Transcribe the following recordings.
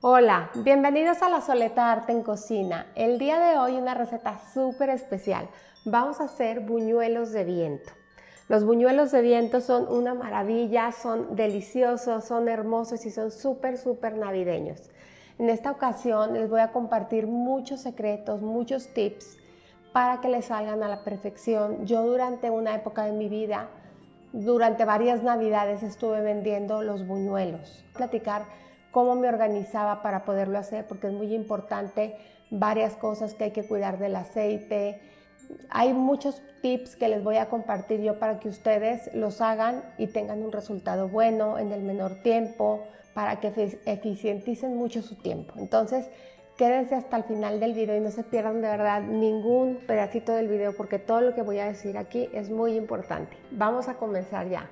Hola, bienvenidos a La Soleta Arte en Cocina. El día de hoy una receta súper especial. Vamos a hacer buñuelos de viento. Los buñuelos de viento son una maravilla, son deliciosos, son hermosos y son súper navideños. En esta ocasión les voy a compartir muchos secretos, muchos tips para que les salgan a la perfección. Yo durante una época de mi vida, durante varias navidades estuve vendiendo los buñuelos. Platicar cómo me organizaba para poderlo hacer, porque es muy importante varias cosas que hay que cuidar del aceite. Hay muchos tips que les voy a compartir yo para que ustedes los hagan y tengan un resultado bueno en el menor tiempo, para que eficienticen mucho su tiempo. Entonces, quédense hasta el final del video y no se pierdan de verdad ningún pedacito del video, porque todo lo que voy a decir aquí es muy importante. Vamos a comenzar ya.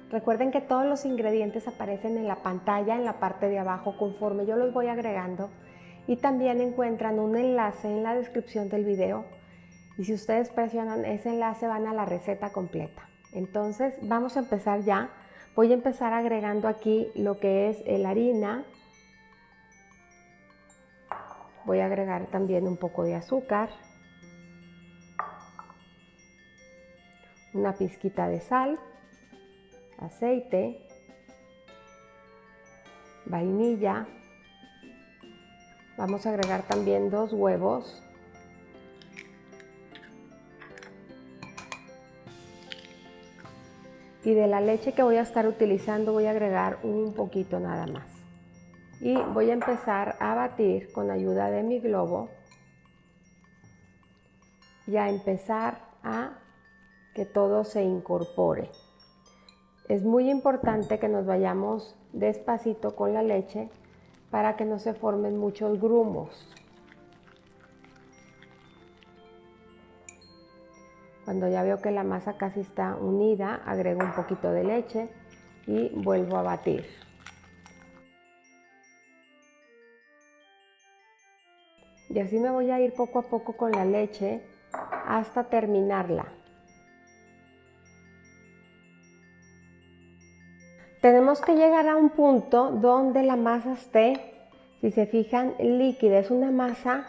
Recuerden que todos los ingredientes aparecen en la pantalla, en la parte de abajo, conforme yo los voy agregando, y también encuentran un enlace en la descripción del video, y si ustedes presionan ese enlace van a la receta completa. Entonces vamos a empezar ya. Voy a empezar agregando aquí lo que es la harina. Voy a agregar también un poco de azúcar, una pizquita de sal, aceite, vainilla. Vamos a agregar también 2 huevos. Y de la leche que voy a estar utilizando voy a agregar un poquito nada más. Y voy a empezar a batir con ayuda de mi globo y a empezar a que todo se incorpore. Es muy importante que nos vayamos despacito con la leche para que no se formen muchos grumos. Cuando ya veo que la masa casi está unida, agrego un poquito de leche y vuelvo a batir. Y así me voy a ir poco a poco con la leche hasta terminarla. Tenemos que llegar a un punto donde la masa esté, si se fijan, líquida. Es una masa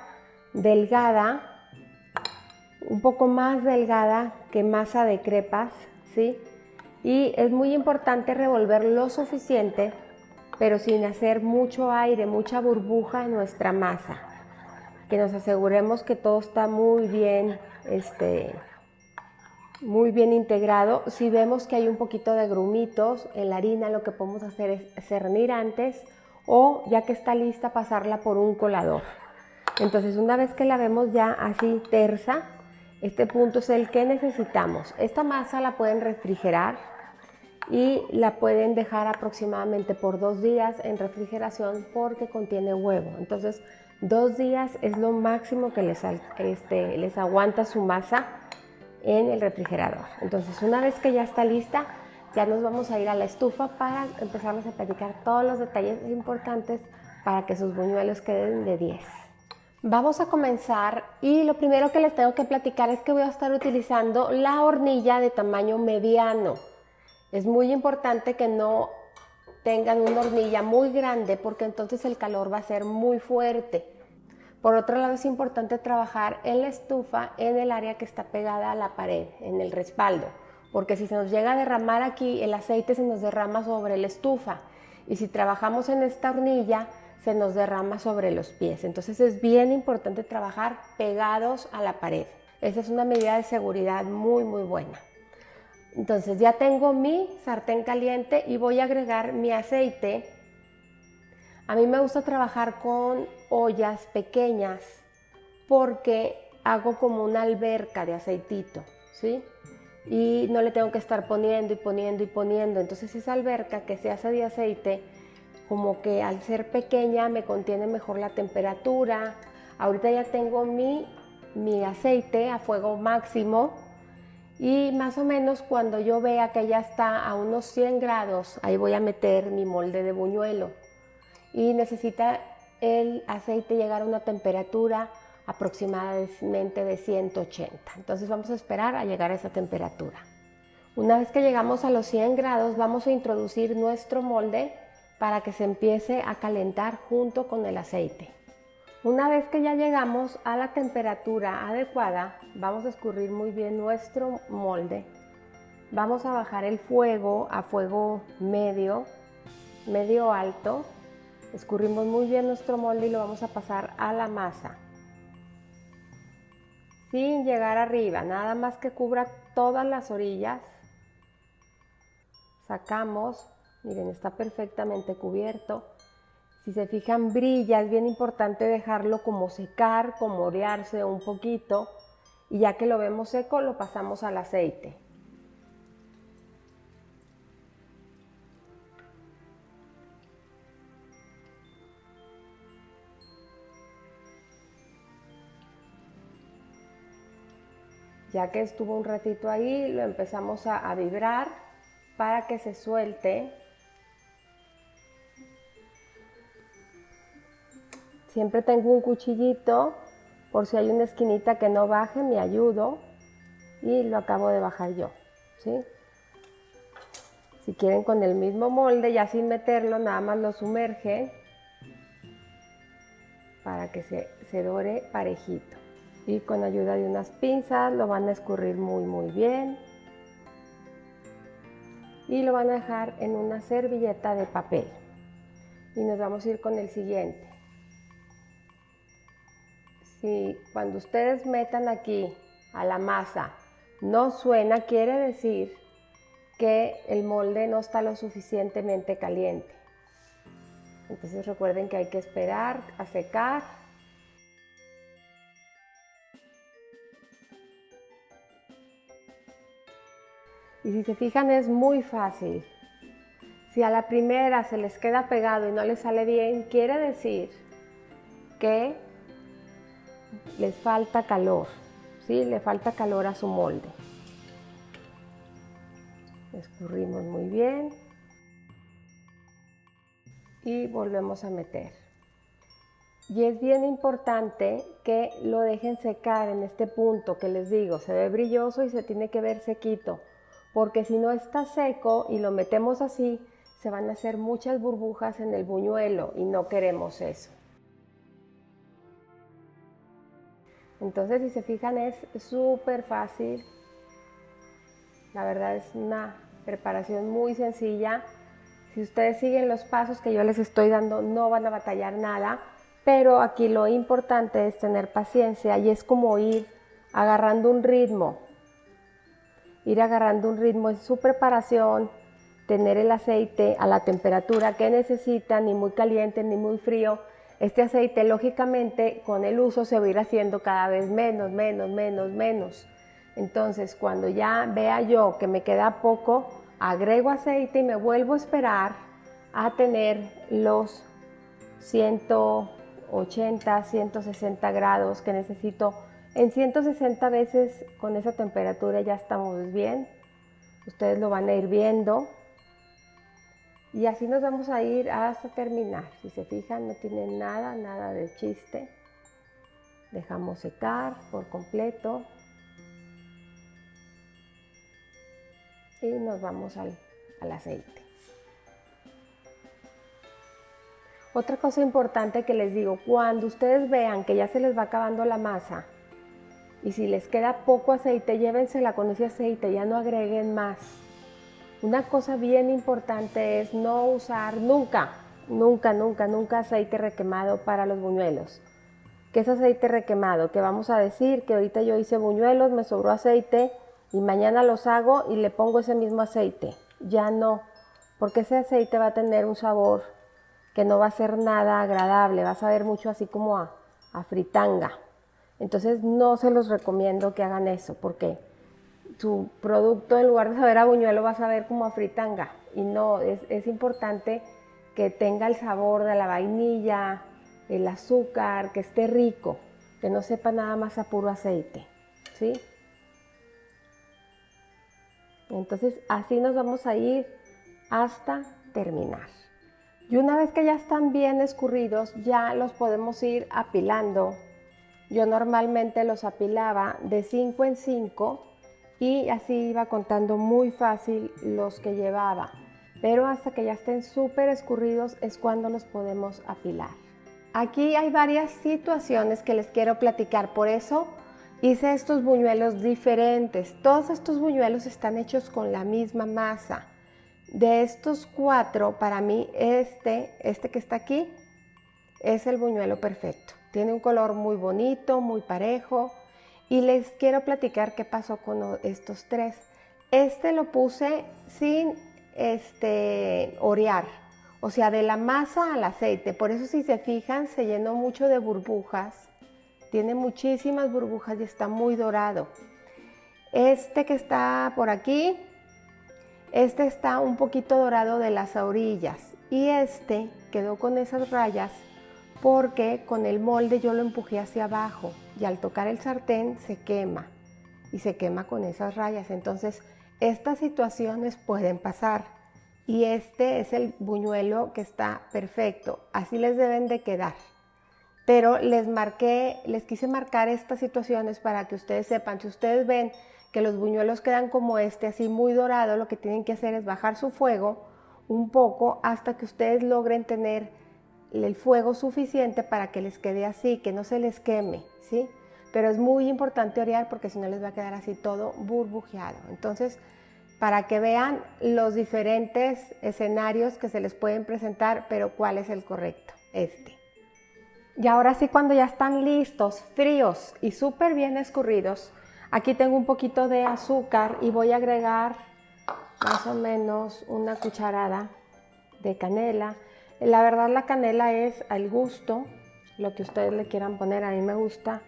delgada, un poco más delgada que masa de crepas, ¿sí? Y es muy importante revolver lo suficiente, pero sin hacer mucho aire, mucha burbuja en nuestra masa. Que nos aseguremos que todo está muy bien integrado. Si vemos que hay un poquito de grumitos en la harina, lo que podemos hacer es cernir antes, o ya que está lista, pasarla por un colador. Entonces, una vez que la vemos ya así tersa, este punto es el que necesitamos. Esta masa la pueden refrigerar y la pueden dejar aproximadamente por 2 días en refrigeración porque contiene huevo. Entonces, 2 días es lo máximo que les aguanta su masa en el refrigerador. Entonces, una vez que ya está lista, ya nos vamos a ir a la estufa para empezarles a platicar todos los detalles importantes para que sus buñuelos queden de 10. Vamos a comenzar y lo primero que les tengo que platicar es que voy a estar utilizando la hornilla de tamaño mediano. Es muy importante que no tengan una hornilla muy grande porque entonces el calor va a ser muy fuerte. Por otro lado, es importante trabajar en la estufa en el área que está pegada a la pared, en el respaldo, porque si se nos llega a derramar aquí, el aceite se nos derrama sobre la estufa, y si trabajamos en esta hornilla, se nos derrama sobre los pies. Entonces es bien importante trabajar pegados a la pared. Esa es una medida de seguridad muy buena. Entonces ya tengo mi sartén caliente y voy a agregar mi aceite. A mí me gusta trabajar con ollas pequeñas porque hago como una alberca de aceitito, ¿sí? Y no le tengo que estar poniendo y poniendo. Entonces esa alberca que se hace de aceite, como que al ser pequeña me contiene mejor la temperatura. Ahorita ya tengo mi aceite a fuego máximo y más o menos cuando yo vea que ya está a unos 100 grados, ahí voy a meter mi molde de buñuelo. Y necesita el aceite llegar a una temperatura aproximadamente de 180. Entonces vamos a esperar a llegar a esa temperatura. Una vez que llegamos a los 100 grados, vamos a introducir nuestro molde para que se empiece a calentar junto con el aceite. Una vez que ya llegamos a la temperatura adecuada, vamos a escurrir muy bien nuestro molde. Vamos a bajar el fuego a fuego medio alto. Escurrimos muy bien nuestro molde y lo vamos a pasar a la masa. Sin llegar arriba, nada más que cubra todas las orillas. Sacamos, miren, está perfectamente cubierto. Si se fijan, brilla, es bien importante dejarlo como secar, como orearse un poquito. Y ya que lo vemos seco, lo pasamos al aceite. Ya que estuvo un ratito ahí, lo empezamos a vibrar para que se suelte. Siempre tengo un cuchillito, por si hay una esquinita que no baje, me ayudo. Y lo acabo de bajar yo, ¿sí? Si quieren con el mismo molde, ya sin meterlo, nada más lo sumerge para que se dore parejito. Y con ayuda de unas pinzas lo van a escurrir muy bien. Y lo van a dejar en una servilleta de papel. Y nos vamos a ir con el siguiente. Si cuando ustedes metan aquí a la masa no suena, quiere decir que el molde no está lo suficientemente caliente. Entonces recuerden que hay que esperar a secar. Y si se fijan, es muy fácil. Si a la primera se les queda pegado y no les sale bien, quiere decir que les falta calor, ¿sí? Le falta calor a su molde. Escurrimos muy bien y volvemos a meter. Y es bien importante que lo dejen secar en este punto que les digo, se ve brilloso y se tiene que ver sequito, porque si no está seco y lo metemos así, se van a hacer muchas burbujas en el buñuelo y no queremos eso. Entonces, si se fijan, es súper fácil. La verdad es una preparación muy sencilla. Si ustedes siguen los pasos que yo les estoy dando, no van a batallar nada. Pero aquí lo importante es tener paciencia y es como ir agarrando un ritmo. Ir agarrando un ritmo en su preparación, tener el aceite a la temperatura que necesitan, ni muy caliente ni muy frío. Este aceite, lógicamente, con el uso se va a ir haciendo cada vez menos. Entonces, cuando ya vea yo que me queda poco, agrego aceite y me vuelvo a esperar a tener los 180, 160 grados que necesito. En 160 veces con esa temperatura ya estamos bien. Ustedes lo van a ir viendo. Y así nos vamos a ir hasta terminar. Si se fijan, no tiene nada de chiste. Dejamos secar por completo. Y nos vamos al aceite. Otra cosa importante que les digo, cuando ustedes vean que ya se les va acabando la masa y si les queda poco aceite, llévensela con ese aceite, ya no agreguen más. Una cosa bien importante es no usar nunca aceite requemado para los buñuelos. ¿Qué es aceite requemado? Que vamos a decir que ahorita yo hice buñuelos, me sobró aceite y mañana los hago y le pongo ese mismo aceite. Ya no, porque ese aceite va a tener un sabor que no va a ser nada agradable, va a saber mucho así como a fritanga. Entonces no se los recomiendo que hagan eso, porque tu producto en lugar de saber a buñuelo va a saber como a fritanga. Y no, es importante que tenga el sabor de la vainilla, el azúcar, que esté rico, que no sepa nada más a puro aceite, ¿sí? Entonces así nos vamos a ir hasta terminar. Y una vez que ya están bien escurridos, ya los podemos ir apilando. Yo normalmente los apilaba de 5 en 5 y así iba contando muy fácil los que llevaba. pero hasta que ya estén súper escurridos es cuando los podemos apilar. Aquí hay varias situaciones que les quiero platicar, por eso hice estos buñuelos diferentes. Todos estos buñuelos están hechos con la misma masa. De estos 4, para mí este que está aquí es el buñuelo perfecto. Tiene un color muy bonito, muy parejo. Y les quiero platicar qué pasó con estos 3. Este lo puse sin orear, o sea, de la masa al aceite. Por eso, si se fijan, se llenó mucho de burbujas. Tiene muchísimas burbujas y está muy dorado. Este que está por aquí, este está un poquito dorado de las orillas. Y este quedó con esas rayas porque con el molde yo lo empujé hacia abajo y al tocar el sartén se quema y se quema con esas rayas. Entonces estas situaciones pueden pasar y este es el buñuelo que está perfecto, así les deben de quedar. Pero les quise marcar estas situaciones para que ustedes sepan. Si ustedes ven que los buñuelos quedan como este, así muy dorado, lo que tienen que hacer es bajar su fuego un poco hasta que ustedes logren tener el fuego suficiente para que les quede así, que no se les queme, ¿sí? Pero es muy importante orear porque si no les va a quedar así todo burbujeado. Entonces, para que vean los diferentes escenarios que se les pueden presentar, pero cuál es el correcto, Y ahora sí, cuando ya están listos, fríos y súper bien escurridos, aquí tengo un poquito de azúcar y voy a agregar más o menos una cucharada de canela. La verdad, la canela es al gusto, lo que ustedes le quieran poner. A mí me gusta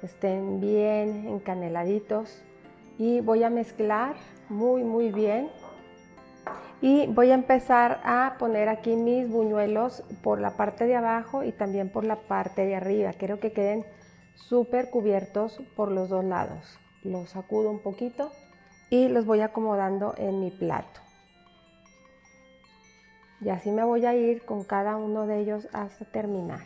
que estén bien encaneladitos y voy a mezclar muy bien y voy a empezar a poner aquí mis buñuelos por la parte de abajo y también por la parte de arriba. Quiero que queden súper cubiertos por los 2 lados. Los sacudo un poquito y los voy acomodando en mi plato. Y así me voy a ir con cada uno de ellos hasta terminar.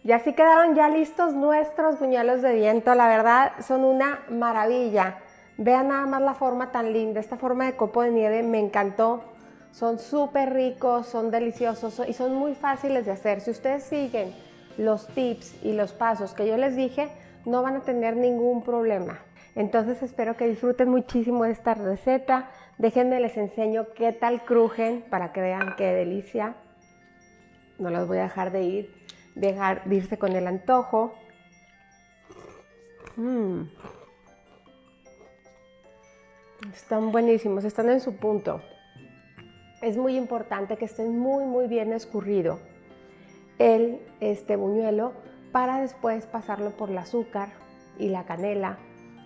Y así quedaron ya listos nuestros buñuelos de viento. La verdad son una maravilla. Vean nada más la forma tan linda. Esta forma de copo de nieve me encantó. Son súper ricos, son deliciosos y son muy fáciles de hacer. Si ustedes siguen los tips y los pasos que yo les dije, no van a tener ningún problema. Entonces espero que disfruten muchísimo de esta receta. Déjenme les enseño qué tal crujen para que vean qué delicia. No los voy a dejar de irse con el antojo. Están buenísimos, están en su punto. Es muy importante que estén muy bien escurrido el buñuelo para después pasarlo por el azúcar y la canela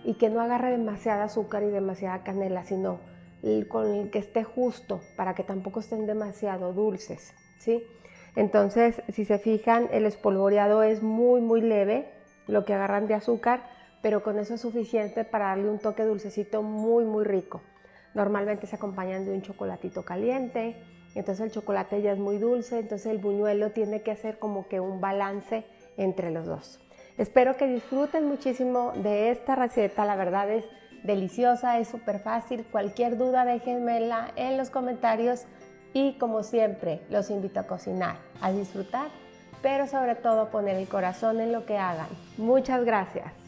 y que no agarre demasiada azúcar y demasiada canela, sino con el que esté justo para que tampoco estén demasiado dulces, ¿sí? Entonces, si se fijan, el espolvoreado es muy leve, lo que agarran de azúcar, pero con eso es suficiente para darle un toque dulcecito muy rico. Normalmente se acompañan de un chocolatito caliente, entonces el chocolate ya es muy dulce, entonces el buñuelo tiene que hacer como que un balance entre los dos. Espero que disfruten muchísimo de esta receta, la verdad es deliciosa, es súper fácil. Cualquier duda déjenmela en los comentarios y como siempre los invito a cocinar, a disfrutar, pero sobre todo a poner el corazón en lo que hagan. Muchas gracias.